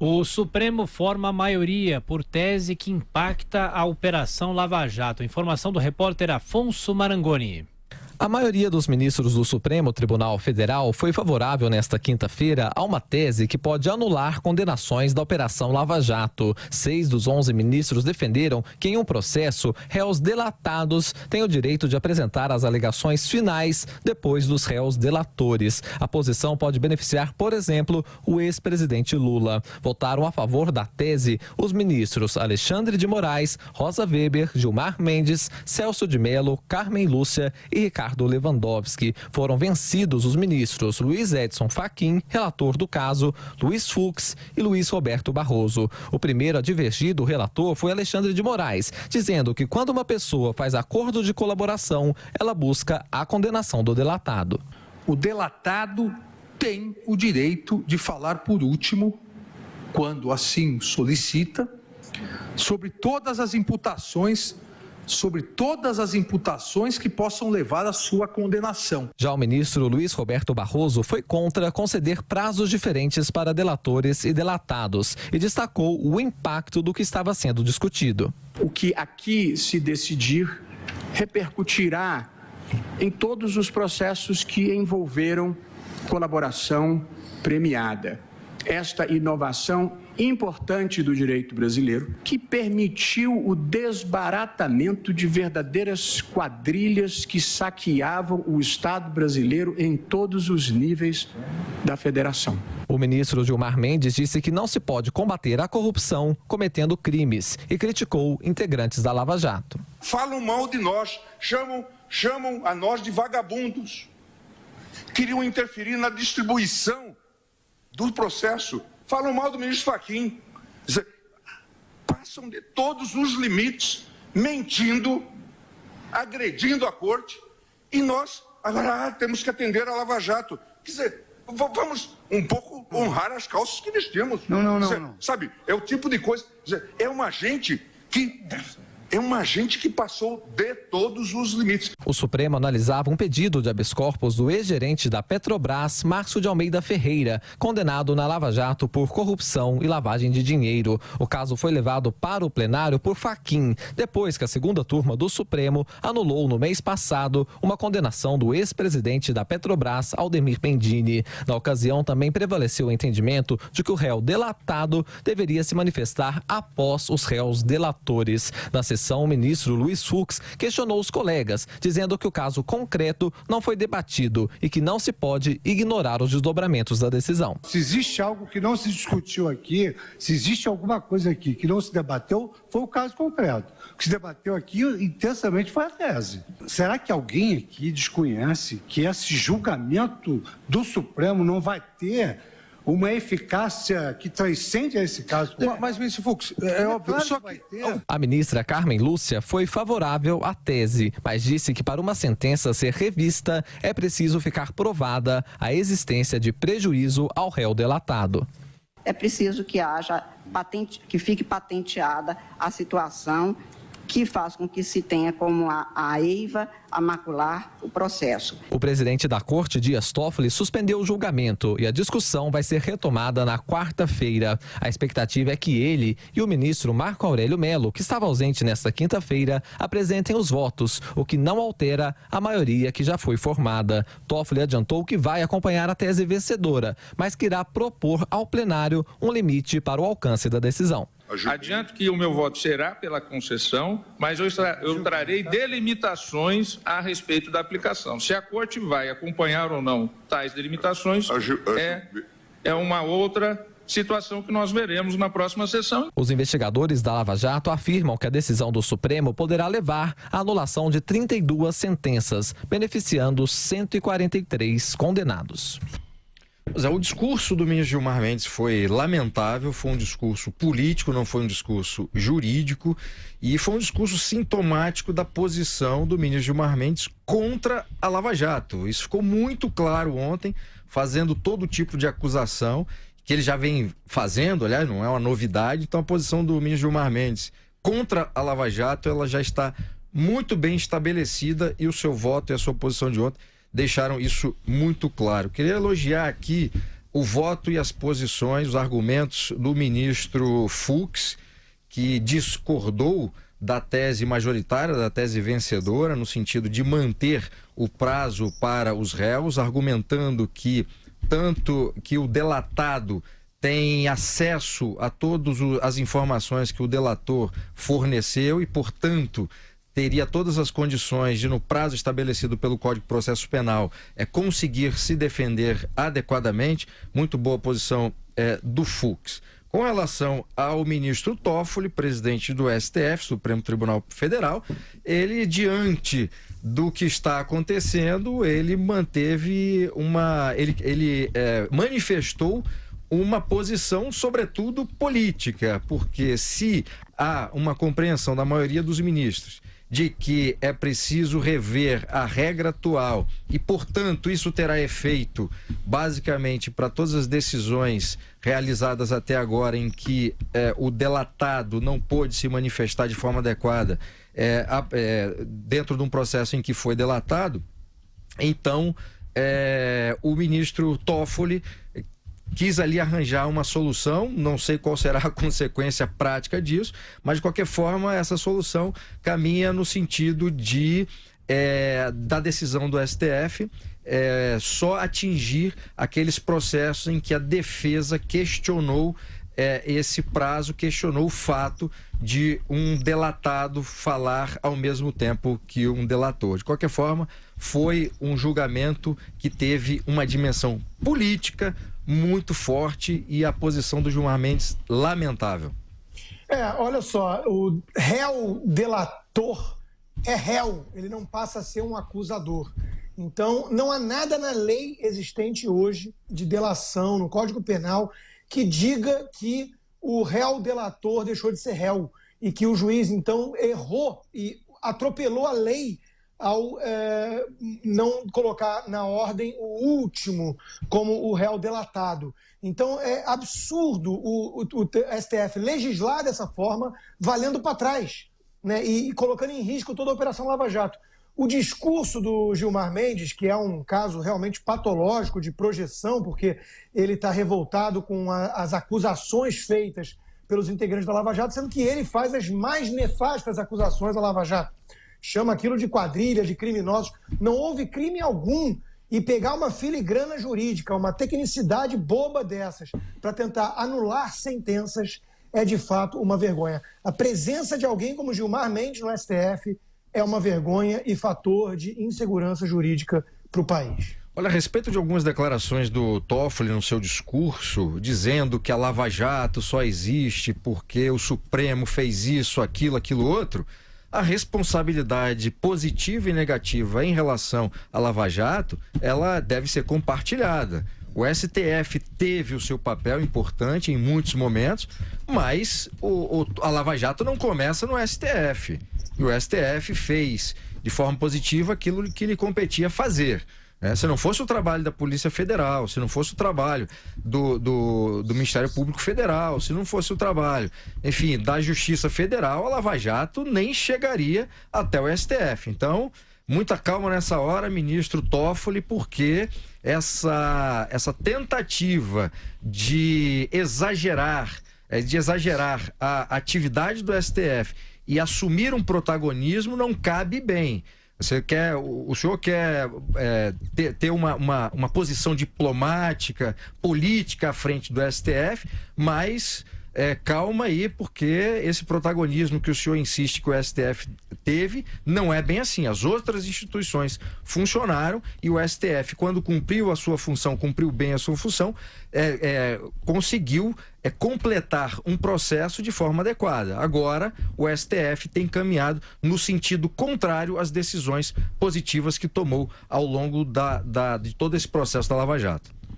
O Supremo forma a maioria por tese que impacta a Operação Lava Jato. Informação do repórter Afonso Marangoni. A maioria dos ministros do Supremo Tribunal Federal foi favorável nesta quinta-feira a uma tese que pode anular condenações da Operação Lava Jato. 6 dos 11 ministros defenderam que, em um processo, réus delatados têm o direito de apresentar as alegações finais depois dos réus delatores. A posição pode beneficiar, por exemplo, o ex-presidente Lula. Votaram a favor da tese os ministros Alexandre de Moraes, Rosa Weber, Gilmar Mendes, Celso de Mello, Carmen Lúcia e Ricardo Lewandowski. Foram vencidos os ministros Luiz Edson Fachin, relator do caso, Luiz Fux e Luiz Roberto Barroso. O primeiro a divergir do relator foi Alexandre de Moraes, dizendo que quando uma pessoa faz acordo de colaboração, ela busca a condenação do delatado. O delatado tem o direito de falar por último, quando assim solicita, sobre todas as imputações que possam levar à sua condenação. Já o ministro Luiz Roberto Barroso foi contra conceder prazos diferentes para delatores e delatados e destacou o impacto do que estava sendo discutido. O que aqui se decidir repercutirá em todos os processos que envolveram colaboração premiada. Esta inovação importante do direito brasileiro, que permitiu o desbaratamento de verdadeiras quadrilhas que saqueavam o Estado brasileiro em todos os níveis da federação. O ministro Gilmar Mendes disse que não se pode combater a corrupção cometendo crimes e criticou integrantes da Lava Jato. Falam mal de nós, chamam a nós de vagabundos. Queriam interferir na distribuição do processo. Falam mal do ministro Fachin. Passam de todos os limites, mentindo, agredindo a corte, e nós agora temos que atender a Lava Jato. Quer dizer, vamos um pouco honrar as calças que vestimos. Não. Sabe, é o tipo de coisa. Quer dizer, é uma gente que passou de todos os limites. O Supremo analisava um pedido de habeas corpus do ex-gerente da Petrobras, Márcio de Almeida Ferreira, condenado na Lava Jato por corrupção e lavagem de dinheiro. O caso foi levado para o plenário por Fachin, depois que a segunda turma do Supremo anulou no mês passado uma condenação do ex-presidente da Petrobras, Aldemir Pendini. Na ocasião, também prevaleceu o entendimento de que o réu delatado deveria se manifestar após os réus delatores. Na sessão, o ministro Luiz Fux questionou os colegas, dizendo que o caso concreto não foi debatido e que não se pode ignorar os desdobramentos da decisão. Se existe algo que não se discutiu aqui, se existe alguma coisa aqui que não se debateu, foi o caso concreto. O que se debateu aqui intensamente foi a tese. Será que alguém aqui desconhece que esse julgamento do Supremo não vai ter uma eficácia que transcende a esse caso? Mas, ministro Fux, é óbvio, claro só que vai que... ter. A ministra Carmen Lúcia foi favorável à tese, mas disse que para uma sentença ser revista é preciso ficar provada a existência de prejuízo ao réu delatado. É preciso que que fique patenteada a situação que faz com que se tenha como a eiva a macular o processo. O presidente da Corte, Dias Toffoli, suspendeu o julgamento e a discussão vai ser retomada na quarta-feira. A expectativa é que ele e o ministro Marco Aurélio Mello, que estava ausente nesta quinta-feira, apresentem os votos, o que não altera a maioria que já foi formada. Toffoli adiantou que vai acompanhar a tese vencedora, mas que irá propor ao plenário um limite para o alcance da decisão. Adianto que o meu voto será pela concessão, mas eu trarei delimitações a respeito da aplicação. Se a Corte vai acompanhar ou não tais delimitações, é uma outra situação que nós veremos na próxima sessão. Os investigadores da Lava Jato afirmam que a decisão do Supremo poderá levar à anulação de 32 sentenças, beneficiando 143 condenados. O discurso do ministro Gilmar Mendes foi lamentável, foi um discurso político, não foi um discurso jurídico, e foi um discurso sintomático da posição do ministro Gilmar Mendes contra a Lava Jato. Isso ficou muito claro ontem, fazendo todo tipo de acusação que ele já vem fazendo, aliás, não é uma novidade. Então a posição do ministro Gilmar Mendes contra a Lava Jato, ela já está muito bem estabelecida, e o seu voto e a sua posição de ontem deixaram isso muito claro. Queria elogiar aqui o voto e as posições, os argumentos do ministro Fux, que discordou da tese majoritária, da tese vencedora, no sentido de manter o prazo para os réus, argumentando que tanto que o delatado tem acesso a todas as informações que o delator forneceu e, portanto, teria todas as condições de, no prazo estabelecido pelo Código de Processo Penal, conseguir se defender adequadamente. Muito boa posição do Fux. Com relação ao ministro Toffoli, presidente do STF, Supremo Tribunal Federal, ele, diante do que está acontecendo, ele manteve ele manifestou uma posição, sobretudo, política, porque se há uma compreensão da maioria dos ministros de que é preciso rever a regra atual e, portanto, isso terá efeito basicamente para todas as decisões realizadas até agora em que o delatado não pôde se manifestar de forma adequada dentro de um processo em que foi delatado, então o ministro Toffoli quis ali arranjar uma solução, não sei qual será a consequência prática disso, mas de qualquer forma essa solução caminha no sentido da decisão do STF só atingir aqueles processos em que a defesa questionou esse prazo, questionou o fato de um delatado falar ao mesmo tempo que um delator. De qualquer forma, foi um julgamento que teve uma dimensão política muito forte e a posição do Gilmar Mendes lamentável. Olha só, o réu delator é réu, ele não passa a ser um acusador. Então, não há nada na lei existente hoje de delação, no Código Penal, que diga que o réu delator deixou de ser réu e que o juiz, então, errou e atropelou a lei ao não colocar na ordem o último como o réu delatado. Então, é absurdo o STF legislar dessa forma, valendo para trás, né, e colocando em risco toda a Operação Lava Jato. O discurso do Gilmar Mendes, que é um caso realmente patológico de projeção, porque ele está revoltado com as acusações feitas pelos integrantes da Lava Jato, sendo que ele faz as mais nefastas acusações à Lava Jato. Chama aquilo de quadrilha, de criminosos. Não houve crime algum. E pegar uma filigrana jurídica, uma tecnicidade boba dessas, para tentar anular sentenças, é de fato uma vergonha. A presença de alguém como Gilmar Mendes no STF é uma vergonha e fator de insegurança jurídica para o país. Olha, a respeito de algumas declarações do Toffoli no seu discurso, dizendo que a Lava Jato só existe porque o Supremo fez isso, aquilo, outro, a responsabilidade positiva e negativa em relação à Lava Jato, ela deve ser compartilhada. O STF teve o seu papel importante em muitos momentos, mas a Lava Jato não começa no STF. E o STF fez de forma positiva aquilo que lhe competia fazer. Se não fosse o trabalho da Polícia Federal, se não fosse o trabalho do Ministério Público Federal, se não fosse o trabalho, enfim, da Justiça Federal, a Lava Jato nem chegaria até o STF. Então, muita calma nessa hora, ministro Toffoli, porque essa tentativa de exagerar a atividade do STF e assumir um protagonismo não cabe bem. O senhor quer ter uma posição diplomática, política à frente do STF, mas calma aí, porque esse protagonismo que o senhor insiste que o STF teve, não é bem assim. As outras instituições funcionaram e o STF, quando cumpriu a sua função, cumpriu bem a sua função, conseguiu completar um processo de forma adequada. Agora, o STF tem caminhado no sentido contrário às decisões positivas que tomou ao longo de todo esse processo da Lava Jato.